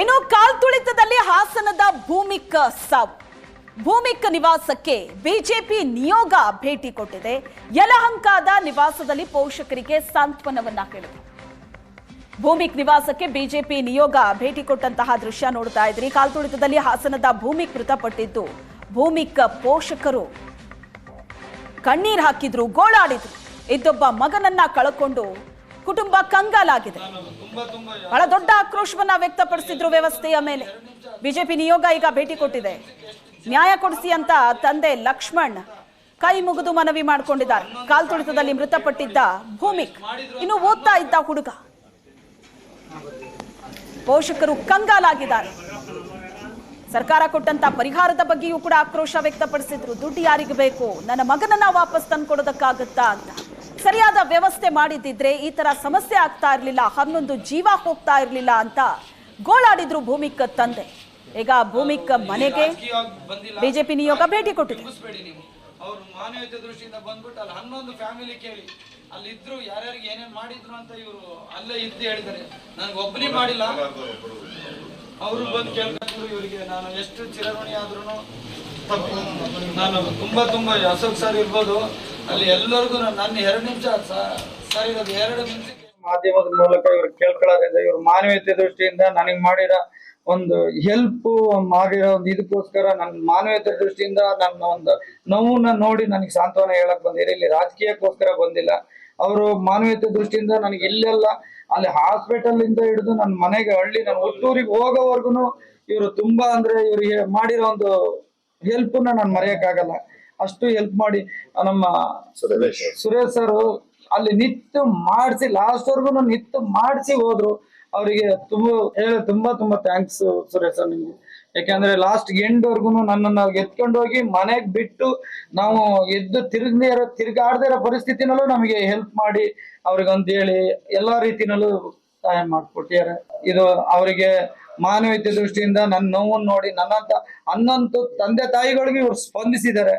ಇನ್ನು ಕಾಲ್ತುಳಿತದಲ್ಲಿ ಹಾಸನದ ಭೂಮಿಕ್ ಸಾವು. ಭೂಮಿಕ್ ನಿವಾಸಕ್ಕೆ ಬಿಜೆಪಿ ನಿಯೋಗ ಭೇಟಿ ಕೊಟ್ಟಿದೆ. ಯಲಹಂಕದ ನಿವಾಸದಲ್ಲಿ ಪೋಷಕರಿಗೆ ಸಾಂತ್ವನವನ್ನ ಹೇಳಿದರು. ಭೂಮಿಕ್ ನಿವಾಸಕ್ಕೆ ಬಿಜೆಪಿ ನಿಯೋಗ ಭೇಟಿ ಕೊಟ್ಟಂತಹ ದೃಶ್ಯ ನೋಡ್ತಾ ಇದ್ರಿ. ಕಾಲ್ತುಳಿತದಲ್ಲಿ ಹಾಸನದ ಭೂಮಿಕ್ ಮೃತಪಟ್ಟಿದ್ದು ಭೂಮಿಕ್ ಪೋಷಕರು ಕಣ್ಣೀರ್ ಹಾಕಿದ್ರು, ಗೋಳಾಡಿದ್ರು. ಇದ್ದೊಬ್ಬ ಮಗನನ್ನ ಕಳಕೊಂಡು ಕುಟುಂಬ ಕಂಗಾಲಾಗಿದೆ. ಬಹಳ ದೊಡ್ಡ ಆಕ್ರೋಶವನ್ನ ವ್ಯಕ್ತಪಡಿಸಿದ್ರು ವ್ಯವಸ್ಥೆಯ ಮೇಲೆ. ಬಿಜೆಪಿ ನಿಯೋಗ ಈಗ ಭೇಟಿ ಕೊಟ್ಟಿದೆ. ನ್ಯಾಯ ಕೊಡಿಸಿ ಅಂತ ತಂದೆ ಲಕ್ಷ್ಮಣ್ ಕೈ ಮುಗಿದು ಮನವಿ ಮಾಡಿಕೊಂಡಿದ್ದಾರೆ. ಕಾಲ್ತುಳಿತದಲ್ಲಿ ಮೃತಪಟ್ಟಿದ್ದ ಭೂಮಿಕ್ ಇನ್ನು ಓದ್ತಾ ಇದ್ದ ಹುಡುಗ. ಪೋಷಕರು ಕಂಗಾಲಾಗಿದ್ದಾರೆ. ಸರ್ಕಾರ ಕೊಟ್ಟಂತ ಪರಿಹಾರದ ಬಗ್ಗೆಯೂ ಕೂಡ ಆಕ್ರೋಶ ವ್ಯಕ್ತಪಡಿಸಿದ್ರು. ದುಡ್ಡು ಯಾರಿಗೆ ಬೇಕು, ನನ್ನ ಮಗನನ್ನ ವಾಪಸ್ ತಂದ್ಕೊಡೋದಕ್ಕಾಗತ್ತಾ ಅಂತ. ಸರಿಯಾದ ವ್ಯವಸ್ಥೆ ಮಾಡಿದ್ದಿದ್ರೆ ಈ ತರ ಸಮಸ್ಯೆ ಆಗ್ತಾ ಇರಲಿಲ್ಲ, 11 ಜೀವ ಹೋಗ್ತಾ ಇರಲಿಲ್ಲ ಅಂತ ಗೋಳಾಡಿದ್ರು ಭೂಮಿಕ್ ತಂದೆ. ಈಗ ಭೂಮಿಕ್ ಮನೆಗೆ ಬಿಜೆಪಿ ನಿಯೋಗ ಭೇಟಿ ಕೊಟ್ಟಿದೆ. ಅವರು ಮಾನವೀಯತೆ ದೃಷ್ಟಿಯಿಂದ ಬಂದ್ಬಿಟ್ಟು ಅಲ್ಲಿ 11 ಫ್ಯಾಮಿಲಿ ಕೇಳಿ ಅಲ್ಲಿ ಇದ್ರು ಯಾರ್ಯಾರಿಗೆ ಏನೇನ್ ಮಾಡಿದ್ರು ಅಂತ ಇವರು ಅಲ್ಲೇ ಇದ್ದು ಹೇಳಿದ್ದಾರೆ. ನನಗೆ ಒಬ್ಬನಿಗೆ ಮಾಡಿಲ್ಲ, ಅವರು ಬಂದು ಕೇಳ್ಕೊಂಡ್ರು. ಇವರಿಗೆ ನಾನು ಎಷ್ಟು ಚಿರಋಣಿ ಆದ್ರೂ ತಪ್ಪು. ನಾನು ತುಂಬಾ ಅಶೋಕ್ ಸರ್ ಇರ್ಬೋದು, ಅಲ್ಲಿ ಎಲ್ಲರಿಗೂ ನನ್ನ 2 ನಿಮಿಷ ಸರ್ ಇರೋದು 2 ನಿಮಿಷಕ್ಕೆ ಮಾಧ್ಯಮದ ಮೂಲಕ ಇವ್ರು ಕೇಳ್ಕೊಳ್ಳೋದ್ರಿಂದ ಇವ್ರ ಮಾನವೀಯತೆ ದೃಷ್ಟಿಯಿಂದ ನನಗೆ ಮಾಡಿರೋ ಒಂದು ಹೆಲ್ಪ್ ಮಾಡಿರೋ ಒಂದು ಇದಕ್ಕೋಸ್ಕರ ನನ್ನ ಮಾನವೀಯತೆ ದೃಷ್ಟಿಯಿಂದ ನನ್ನ ಒಂದು ನೋವನ್ನ ನೋಡಿ ನನಗೆ ಸಾಂತ್ವನ ಹೇಳಕ್ ಬಂದಿರ. ಇಲ್ಲಿ ರಾಜಕೀಯಕ್ಕೋಸ್ಕರ ಬಂದಿಲ್ಲ. ಅವರು ಮಾನವೀಯತೆ ದೃಷ್ಟಿಯಿಂದ ನನಗೆ ಇಲ್ಲೆಲ್ಲ ಅಲ್ಲಿ ಹಾಸ್ಪಿಟಲ್ ಇಂದ ಹಿಡಿದು ನನ್ನ ಮನೆಗೆ ಹಳ್ಳಿ ನನ್ನ ಹುಟ್ಟೂರಿಗೆ ಹೋಗೋವರ್ಗುನು ಇವರು ತುಂಬಾ ಅಂದ್ರೆ ಇವ್ರಿಗೆ ಮಾಡಿರೋ ಒಂದು ಹೆಲ್ಪ್ ನಾನು ಮರೆಯಕ್ಕಾಗಲ್ಲ. ಅಷ್ಟು ಹೆಲ್ಪ್ ಮಾಡಿ ನಮ್ಮ ಸುರೇಶ್ ಸರ್ ಅಲ್ಲಿ ನಿಂತು ಮಾಡಿಸಿ ಲಾಸ್ಟ್ ವರ್ಗು ನಿಂತು ಮಾಡಿಸಿ ಹೋದ್ರು. ಅವರಿಗೆ ತುಂಬಾ ಥ್ಯಾಂಕ್ಸ್ ಸುರೇಶ್ ಸರ್ ನಿಮ್ಗೆ. ಯಾಕಂದ್ರೆ ಲಾಸ್ಟ್ ಎಂಡ್ ವರ್ಗು ನನ್ನನ್ನು ಎತ್ಕೊಂಡು ಹೋಗಿ ಮನೆಗ್ ಬಿಟ್ಟು ನಾವು ಎದ್ದು ತಿರುಗಾಡದೇ ಇರೋ ಪರಿಸ್ಥಿತಿನಲ್ಲೂ ನಮಗೆ ಹೆಲ್ಪ್ ಮಾಡಿ ಅವ್ರಿಗಂತ ಹೇಳಿ ಎಲ್ಲಾ ರೀತಿನಲ್ಲೂ ಸಹಾಯ ಮಾಡ್ಕೊಟ್ಟಿದ್ದಾರೆ. ಇದು ಅವರಿಗೆ ಮಾನವೀಯತೆ ದೃಷ್ಟಿಯಿಂದ ನನ್ನ ನೋವನ್ನು ನೋಡಿ ನನ್ನಂತ 11 ತಂದೆ ತಾಯಿಗಳಿಗೆ ಇವ್ರು ಸ್ಪಂದಿಸಿದ್ದಾರೆ.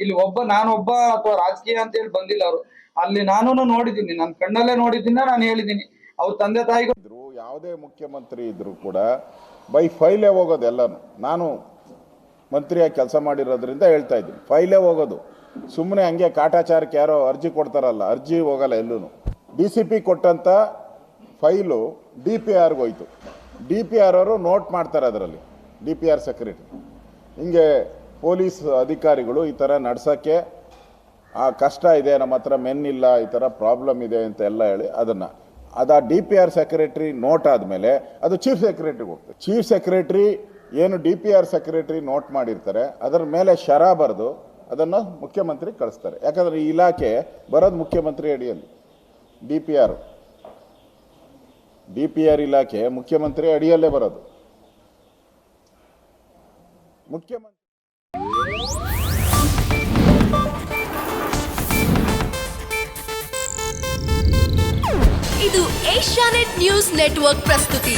ಇಲ್ಲಿ ನಾನೊಬ್ಬ ಅಥವಾ ರಾಜಕೀಯ ಅಂತ ಹೇಳಿ ಬಂದಿಲ್ಲ. ಅವರು ಅಲ್ಲಿ ನಾನು ನೋಡಿದ್ದೀನಿ, ನನ್ನ ಕಣ್ಣಲ್ಲೇ ನೋಡಿದ್ದೀನಿ, ನಾನು ಹೇಳಿದ್ದೀನಿ. ಅವ್ರ ತಂದೆ ತಾಯಿಗಳು ಯಾವುದೇ ಮುಖ್ಯಮಂತ್ರಿ ಇದ್ರು ಕೂಡ ಬೈ ಫೈಲೇ ಹೋಗೋದು ಎಲ್ಲನೂ. ನಾನು ಮಂತ್ರಿಯಾಗಿ ಕೆಲಸ ಮಾಡಿರೋದ್ರಿಂದ ಹೇಳ್ತಾ ಇದ್ದೀನಿ, ಫೈಲೇ ಹೋಗೋದು. ಸುಮ್ಮನೆ ಹಂಗೆ ಕಾಟಾಚಾರಕ್ಕೆ ಯಾರೋ ಅರ್ಜಿ ಕೊಡ್ತಾರಲ್ಲ, ಅರ್ಜಿ ಹೋಗಲ್ಲ ಎಲ್ಲೂ. DCP ಕೊಟ್ಟಂಥ ಫೈಲು DPRಗೆ ಹೋಯ್ತು. DPR ಅವರು ನೋಟ್ ಮಾಡ್ತಾರೆ ಅದರಲ್ಲಿ, DPR ಸೆಕ್ರೆಟರಿ. ಹಿಂಗೆ ಪೊಲೀಸ್ ಅಧಿಕಾರಿಗಳು ಈ ಥರ ನಡ್ಸೋಕ್ಕೆ ಕಷ್ಟ ಇದೆ, ನಮ್ಮ ಹತ್ರ ಮೆನ್ ಇಲ್ಲ, ಈ ಥರ ಪ್ರಾಬ್ಲಮ್ ಇದೆ ಅಂತ ಎಲ್ಲ ಹೇಳಿ ಅದನ್ನು DPR ಸೆಕ್ರೆಟರಿ ನೋಟ್ ಆದಮೇಲೆ ಅದು ಚೀಫ್ ಸೆಕ್ರೆಟರಿಗೆ ಹೋಗ್ತದೆ. ಚೀಫ್ ಸೆಕ್ರೆಟರಿ ಏನು DPR ಸೆಕ್ರೆಟರಿ ನೋಟ್ ಮಾಡಿರ್ತಾರೆ ಅದರ ಮೇಲೆ ಶರ ಬರೆದು ಅದನ್ನು ಮುಖ್ಯಮಂತ್ರಿ ಕಳಿಸ್ತಾರೆ. ಯಾಕಂದರೆ ಈ ಇಲಾಖೆ ಬರೋದು ಮುಖ್ಯಮಂತ್ರಿ ಅಡಿಯಲ್ಲಿ. DPR ಇಲಾಖೆ ಮುಖ್ಯಮಂತ್ರಿ ಅಡಿಯಲ್ಲೇ ಬರೋದು. ಮುಖ್ಯಮಂತ್ರಿ ಇದು ಏಷ್ಯಾನೆಟ್ ನ್ಯೂಸ್ ನೆಟ್ವರ್ಕ್ ಪ್ರಸ್ತುತಿ.